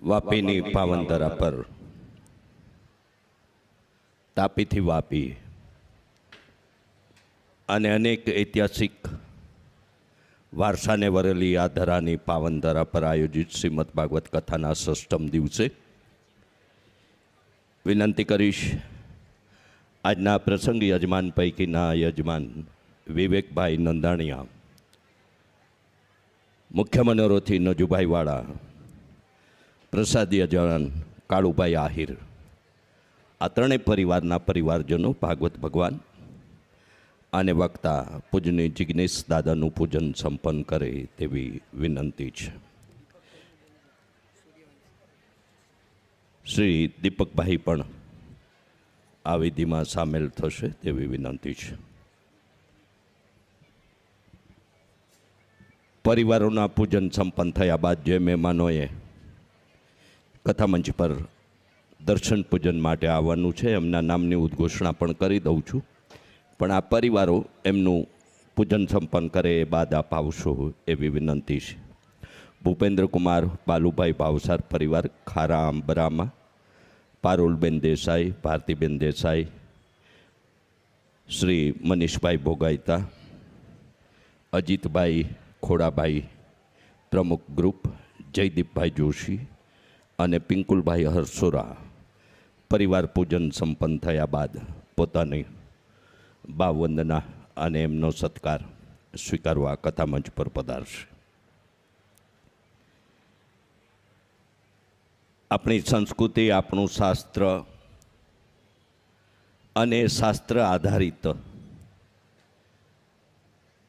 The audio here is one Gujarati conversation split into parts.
વાપીની પાવનધરા પર તાપીથી વાપી અને અનેક ઐતિહાસિક વારસાને વરેલી આ ધરાની પાવનધરા પર આયોજિત શ્રીમદ ભાગવત કથાના ષષ્ઠમ દિવસે વિનંતી કરીશ આજના પ્રસંગ યજમાન પૈકીના યજમાન વિવેકભાઈ નંદાણીયા, મુખ્ય મનોરથી નજુભાઈ વાળા, પ્રસાદ યજમાન કાળુભાઈ આહિર, આ ત્રણેય પરિવારના પરિવારજનો ભાગવત ભગવાન અને વક્તા પૂજની જિગ્નેશ દાદાનું પૂજન સંપન્ન કરે તેવી વિનંતી છે. શ્રી દીપકભાઈ પણ આ વિધિમાં સામેલ થશે તેવી વિનંતી છે. પરિવારોના પૂજન સંપન્ન થયા બાદ જે મહેમાનોએ કથામંચ પર દર્શન પૂજન માટે આવવાનું છે એમના નામની ઉદ્ઘોષણા પણ કરી દઉં છું, પણ આ પરિવારો એમનું પૂજન સંપન્ન કરે એ બાદ આપ આવશો એવી વિનંતી છે. ભૂપેન્દ્રકુમાર બાલુભાઈ ભાવસાર પરિવાર ખારા આંબરામાં, પારુલબેન દેસાઈ, ભારતીબેન દેસાઈ, શ્રી મનીષભાઈ ભોગાયતા, અજીતભાઈ ખોડાભાઈ પ્રમુખ ગ્રુપ, જયદીપભાઈ જોશી અને પિંકુલભાઈ હરસોરા પરિવાર પૂજન સંપન્ન થયા બાદ પોતાની ભાવવંદના અને એમનો સત્કાર સ્વીકારવા કથામંચ પર પધારશે. આપણી સંસ્કૃતિ, આપણું શાસ્ત્ર અને શાસ્ત્ર આધારિત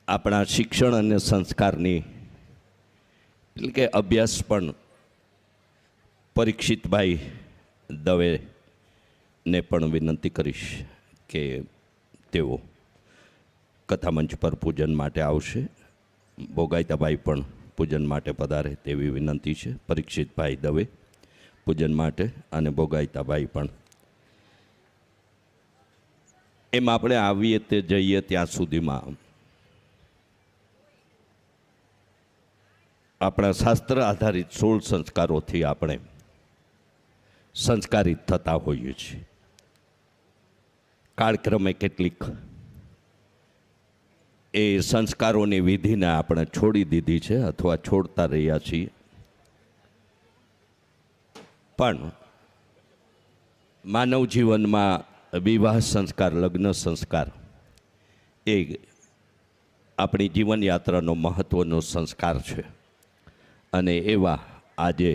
આપણા શિક્ષણ અને સંસ્કારની એટલે કે અભ્યાસ પણ પરીક્ષિતભાઈ દવેને પણ વિનંતી કરીશ કે તેઓ કથામંચ પર પૂજન માટે આવશે. ભોગાયતાભાઈ પણ પૂજન માટે પધારે તેવી વિનંતી છે. પરીક્ષિતભાઈ દવે પૂજન માટે અને ભોગાયતાભાઈ પણ. એમ આપણે આવીએ તે જઈએ ત્યાં સુધીમાં આપણા શાસ્ત્ર આધારિત 16 સંસ્કારોથી આપણે સંસ્કારિત થતા હોઈએ છીએ. કાળક્રમે કેટલીક એ સંસ્કારોની વિધિને આપણે છોડી દીધી છે અથવા છોડતા રહ્યા છીએ, પણ માનવ જીવનમાં વિવાહ સંસ્કાર, લગ્ન સંસ્કાર એ આપણી જીવનયાત્રાનો મહત્ત્વનો સંસ્કાર છે. અને એવા આજે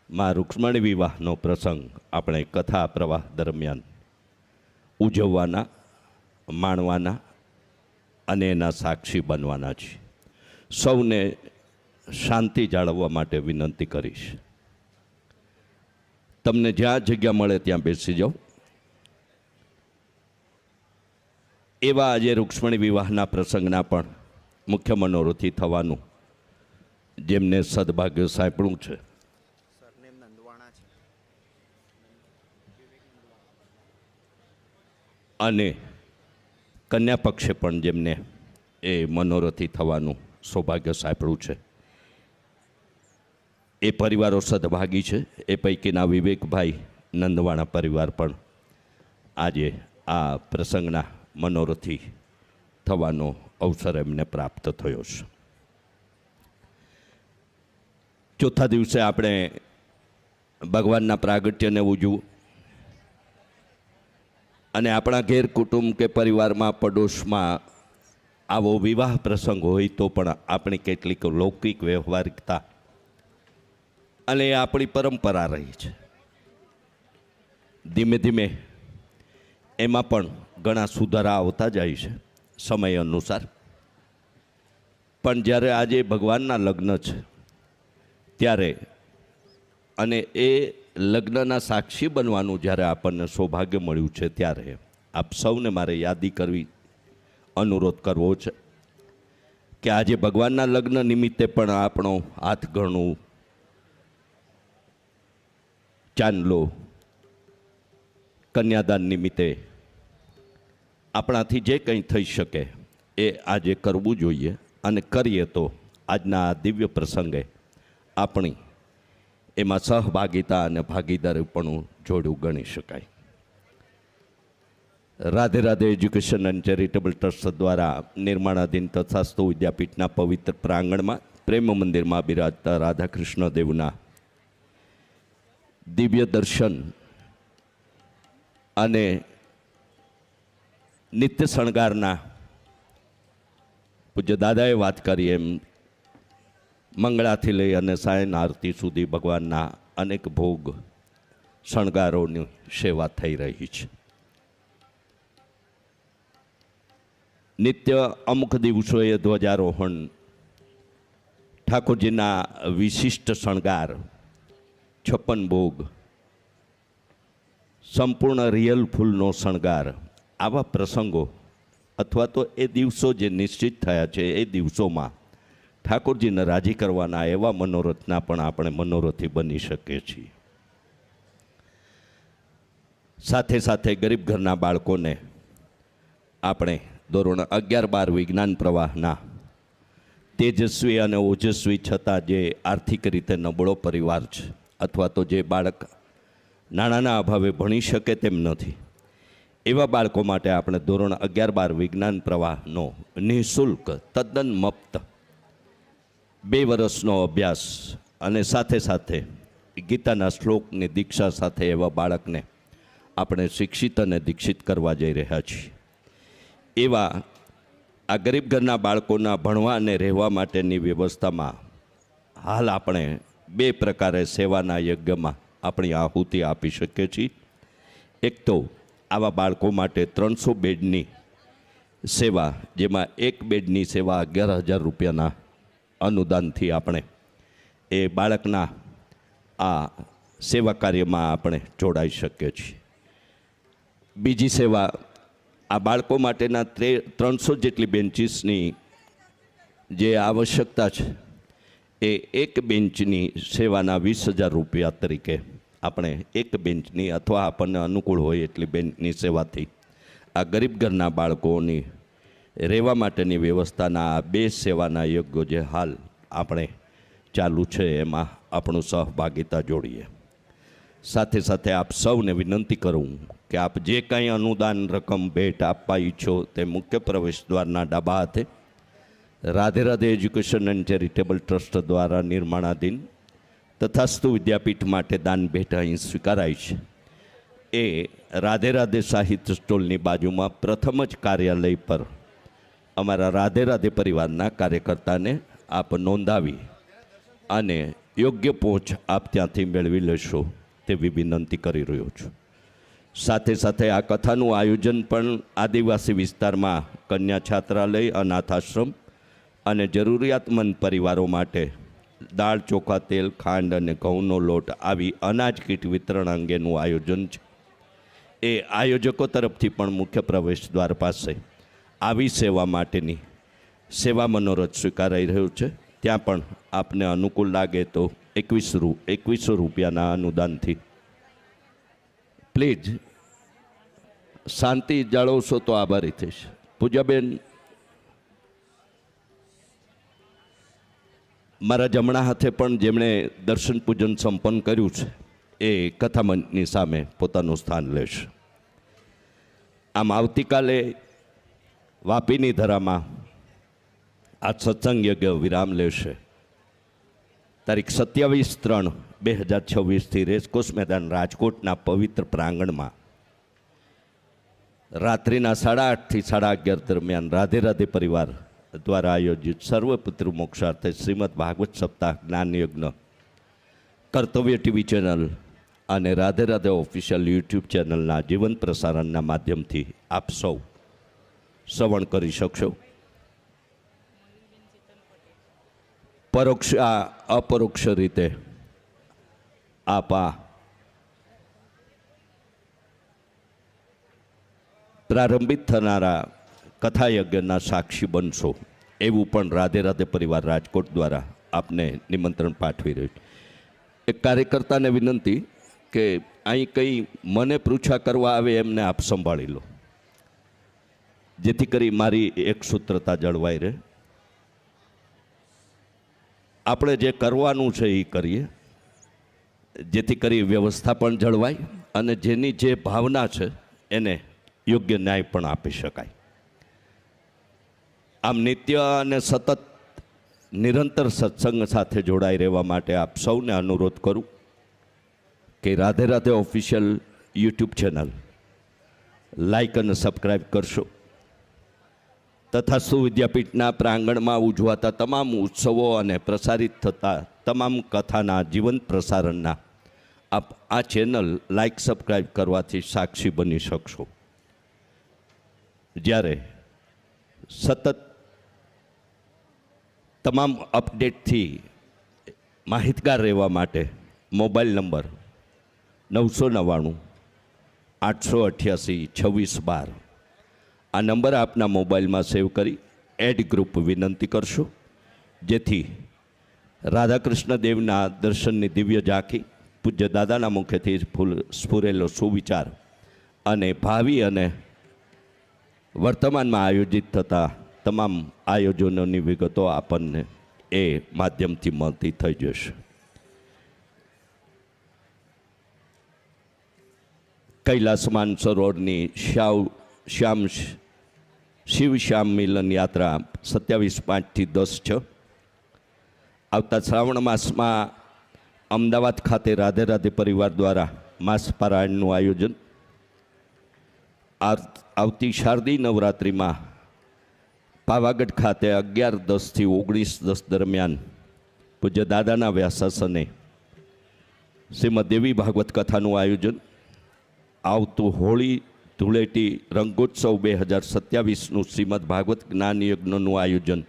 માં રૂક્ષ્મણી વિવાહનો પ્રસંગ આપણે કથા પ્રવાહ દરમિયાન ઉજવવાના, માણવાના અને એના સાક્ષી બનવાના છે. સૌને શાંતિ જાળવવા માટે વિનંતી કરીશ. તમને જ્યાં જગ્યા મળે ત્યાં બેસી જાઓ. એવા આજે રૂક્ષ્મણી વિવાહના પ્રસંગના પણ મુખ્ય મનોરથી થવાનું જેમને સદભાગ્ય સાંપડ્યું છે અને કન્યા પક્ષે પણ જેમને એ મનોરથી થવાનું સૌભાગ્ય સાંપડ્યું છે એ પરિવારો સદભાગી છે. એ પૈકીના વિવેકભાઈ નંદવાણા પરિવાર પણ આજે આ પ્રસંગના મનોરથી થવાનો અવસર એમને પ્રાપ્ત થયો છે. ચોથા દિવસે આપણે ભગવાનના પ્રાગટ્યને ઉજવું અને આપણા ઘેર કુટુંબ કે પરિવારમાં, પડોશમાં આવો વિવાહ પ્રસંગ હોય તો પણ આપણી કેટલીક લૌકિક વ્યવહારિકતા અને આપણી પરંપરા રહી છે. ધીમે ધીમે એમાં પણ ઘણા સુધારા આવતા જાય છે સમય અનુસાર. પણ જ્યારે આજે ભગવાનના લગ્ન છે ત્યારે અને એ લગ્નના સાક્ષી બનવાનું જ્યારે આપણને સૌભાગ્ય મળ્યું છે ત્યારે આપ સૌને મારે યાદી કરવી, અનુરોધ કરવો છે કે આજે ભગવાનના લગ્ન નિમિત્તે પણ આપણો હાથ ઘણું, ચાંદલો, કન્યાદાન નિમિત્તે આપણાથી જે કંઈ થઈ શકે એ આજે કરવું જોઈએ. અને કરીએ તો આજના આ દિવ્ય પ્રસંગે આપણી એમાં સહભાગિતા અને ભાગીદારી પણ જોડું ગણી શકાય. Radhe Radhe education and charitable trust દ્વારા નિર્માણાધીન તથાસ્તુ વિદ્યાપીઠના પવિત્ર પ્રાંગણમાં પ્રેમ મંદિરમાં બિરાજતા રાધાકૃષ્ણ દેવના દિવ્ય દર્શન અને નિત્ય શણગારના પૂજ્ય દાદાએ વાત કરી એમ મંગળાથી લઈ અને સાયન આરતી સુધી ભગવાનના અનેક ભોગ શણગારોની સેવા થઈ રહી છે. નિત્ય અમુક દિવસોએ ધ્વજારોહણ, ઠાકોરજીના વિશિષ્ટ શણગાર, 56 ભોગ, સંપૂર્ણ રિયલ ફૂલનો શણગાર, આવા પ્રસંગો અથવા તો એ દિવસો જે નિશ્ચિત થયા છે એ દિવસોમાં ઠાકોરજીને રાજી કરવાના એવા મનોરથના પણ આપણે મનોરથી બની શકીએ છીએ. સાથે સાથે ગરીબ ઘરના બાળકોને આપણે ધોરણ 11-12 વિજ્ઞાન પ્રવાહના તેજસ્વી અને ઓજસ્વી છતાં જે આર્થિક રીતે નબળો પરિવાર છે અથવા તો જે બાળક નાણાંના અભાવે ભણી શકે તેમ નથી, એવા બાળકો માટે આપણે ધોરણ 11-12 વિજ્ઞાન પ્રવાહનો નિઃશુલ્ક તદ્દન મફત 2 વર્ષનો અભ્યાસ અને સાથે સાથે ગીતાના શ્લોકની દીક્ષા સાથે એવા બાળકને આપણે શિક્ષિત અને દીક્ષિત કરવા જઈ રહ્યા છીએ. એવા આ ગરીબ ઘરના બાળકોના ભણવા અને રહેવા માટેની વ્યવસ્થામાં હાલ આપણે 2 પ્રકારે સેવાના યજ્ઞમાં આપણી આહુતિ આપી શકીએ છીએ. એક તો આવા બાળકો માટે 300 બેડની સેવા, જેમાં એક બેડની સેવા 11,000 રૂપિયાના અનુદાનથી આપણે એ બાળકના આ સેવા કાર્યમાં આપણે જોડાઈ શકીએ છીએ. બીજી સેવા, આ બાળકો માટેના 300 જેટલી બેન્ચીસની જે આવશ્યકતા છે એ એક બેન્ચની સેવાના 20,000 રૂપિયા તરીકે આપણે એક બેન્ચની અથવા આપણને અનુકૂળ હોય એટલી બેન્ચની સેવાથી આ ગરીબ ઘરના બાળકોની રહેવા માટેની વ્યવસ્થાના આ 2 સેવાના યજ્ઞો જે હાલ આપણે ચાલુ છે એમાં આપણું સહભાગિતા જોડીએ. સાથે સાથે આપ સૌને વિનંતી કરું કે આપ જે કાંઈ અનુદાન રકમ ભેટ આપવા ઈચ્છો તે મુખ્ય પ્રવેશ દ્વારના ડાબા હાથે Radhe Radhe education and charitable trust દ્વારા નિર્માણાધીન તથાસ્તુ વિદ્યાપીઠ માટે દાન ભેટ અહીં સ્વીકારાય છે. એ રાધે રાધે સાહિત્ય સ્ટોલની બાજુમાં પ્રથમ જ કાર્યાલય પર અમારા રાધે રાધે પરિવારના કાર્યકર્તાને આપ નોંધાવી અને યોગ્ય પહોંચ આપ ત્યાંથી મેળવી લેશો તેવી વિનંતી કરી રહ્યો છું. સાથે સાથે આ કથાનું આયોજન પણ આદિવાસી વિસ્તારમાં કન્યા છાત્રાલય, અનાથાશ્રમ અને જરૂરિયાતમંદ પરિવારો માટે દાળ, ચોખા, તેલ, ખાંડ અને ઘઉંનો લોટ આવી અનાજ કીટ વિતરણ અંગેનું આયોજન છે. એ આયોજકો તરફથી પણ મુખ્ય પ્રવેશ દ્વાર પાસે આવી સેવા માટેની સેવા મનોરથ સ્વીકારાઈ રહ્યું છે. ત્યાં પણ આપને અનુકૂળ લાગે તો 2100 રૂપિયાના અનુદાનથી પ્લીઝ શાંતિ જાળવશો તો આભારી થઈશ. પૂજાબેન, મારા જમણા હાથે પણ જેમણે દર્શન પૂજન સંપન્ન કર્યું છે એ કથામંચની સામે પોતાનું સ્થાન લેશે. આમ આવતીકાલે વાપીની ધરામાં આ સત્સંગ યજ્ઞ વિરામ લેશે. તારીખ 27/3/2026થી રેસકોર્સ મેદાન રાજકોટના પવિત્ર પ્રાંગણમાં રાત્રિના 8:30 થી 11:30 દરમિયાન રાધે રાધે પરિવાર દ્વારા આયોજિત સર્વપિતૃ મોક્ષાર્થે શ્રીમદ ભાગવત સપ્તાહ જ્ઞાન યજ્ઞ કર્તવ્ય ટીવી ચેનલ અને રાધે રાધે ઓફિશિયલ યુટ્યુબ ચેનલના જીવંત પ્રસારણના માધ્યમથી આપ સૌ શ્રવણ કરી શકશો. પરોક્ષ અપરોક્ષ રીતે આપ આ પ્રારંભિત થનારા કથાયજ્ઞના સાક્ષી બનશો એવું પણ રાધે રાધે પરિવાર રાજકોટ દ્વારા આપને નિમંત્રણ પાઠવી રહ્યું. એક કાર્યકર્તાને વિનંતી કે અહીં કંઈ મને પૃચ્છા કરવા આવે એમને આપ સંભાળી લો, જેથી કરી મારી એક સૂત્રતા જળવાઈ રહે. આપણે જે કરવાનું છે એ કરીએ. જેથી કરી વ્યવસ્થા પણ જળવાય અને જેની જે ભાવના છે એને યોગ્ય ન્યાય પણ આપી શકાય. આમ નિત્ય અને સતત નિરંતર સત્સંગ સાથે જોડાઈ રહેવા માટે આપ સૌને અનુરોધ કરું કે Radhe Radhe official YouTube channel like અને સબસ્ક્રાઈબ કરશો તથા સુવિદ્યાપીઠના પ્રાંગણમાં ઉજવાતા તમામ ઉત્સવો અને પ્રસારિત થતા તમામ કથાના જીવંત પ્રસારણના આપ આ ચેનલ લાઈક સબસ્ક્રાઈબ કરવાથી સાક્ષી બની શકશો. જ્યારે સતત તમામ અપડેટથી માહિતગાર રહેવા માટે મોબાઈલ નંબર 999-888-2612 આ નંબર આપના મોબાઈલમાં સેવ કરી એડ ગ્રુપ વિનંતી કરશો, જેથી રાધાકૃષ્ણ દેવના દર્શનની દિવ્ય ઝાંખી, પૂજ્ય દાદાના મુખેથી સ્ફુરેલો સુવિચાર અને ભાવિ અને વર્તમાનમાં આયોજિત થતા તમામ આયોજનોની વિગતો આપણને એ માધ્યમથી મળતી થઈ જશે. કૈલાસ માનસરોવરની શિવ શ્યામ મિલન યાત્રા 27-5 થી 10-6 આવતા શ્રાવણ માસમાં અમદાવાદ ખાતે રાધે રાધે પરિવાર દ્વારા માસ પારાયણનું આયોજન. આવતી શારદીય નવરાત્રિમાં પાવાગઢ ખાતે 11-10 થી 19-10 દરમિયાન પૂજ્ય દાદાના વ્યાસાસને શ્રીમદ દેવી ભાગવત કથાનું આયોજન. આવતું હોળી ધૂળેટી રંગોત્સવ 2027નું શ્રીમદ ભાગવત જ્ઞાન યજ્ઞનું આયોજન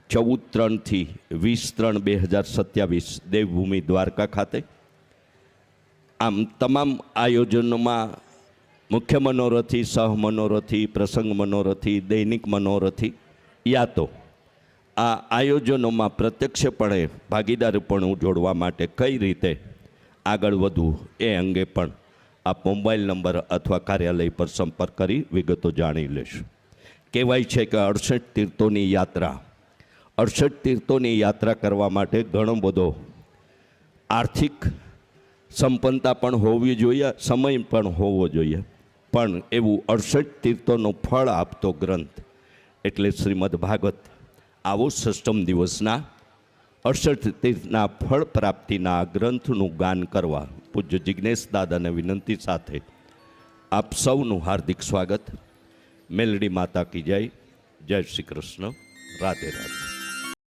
14-3 થી 20-3-2027 દેવભૂમિ દ્વારકા ખાતે. આમ તમામ આયોજનોમાં મુખ્ય મનોરથી, સહમનોરથી, પ્રસંગ મનોરથી, દૈનિક મનોરથી યા તો આ આયોજનોમાં પ્રત્યક્ષપણે ભાગીદારીપણું જોડવા માટે કઈ રીતે આગળ વધવું એ અંગે પણ આપ મોબાઈલ નંબર અથવા કાર્યાલય પર સંપર્ક કરી વિગતો જાણી લેશો. કહેવાય છે કે 68 તીર્થોની યાત્રા કરવા માટે ઘણો બધો આર્થિક સંપન્નતા પણ હોવી જોઈએ, સમય પણ હોવો જોઈએ. પણ એવું 68 તીર્થોનું ફળ આપતો ગ્રંથ એટલે શ્રીમદ ભાગવત. આવો 6મ દિવસના 68 તીર્થના ફળ પ્રાપ્તિના ગ્રંથનું ગાન કરવા પૂજ્ય જિજ્ઞેશ દાદાને વિનંતી સાથે આપ સૌનું હાર્દિક સ્વાગત. મેલડી માતા કી જય. જય શ્રી કૃષ્ણ. રાધે રાધે.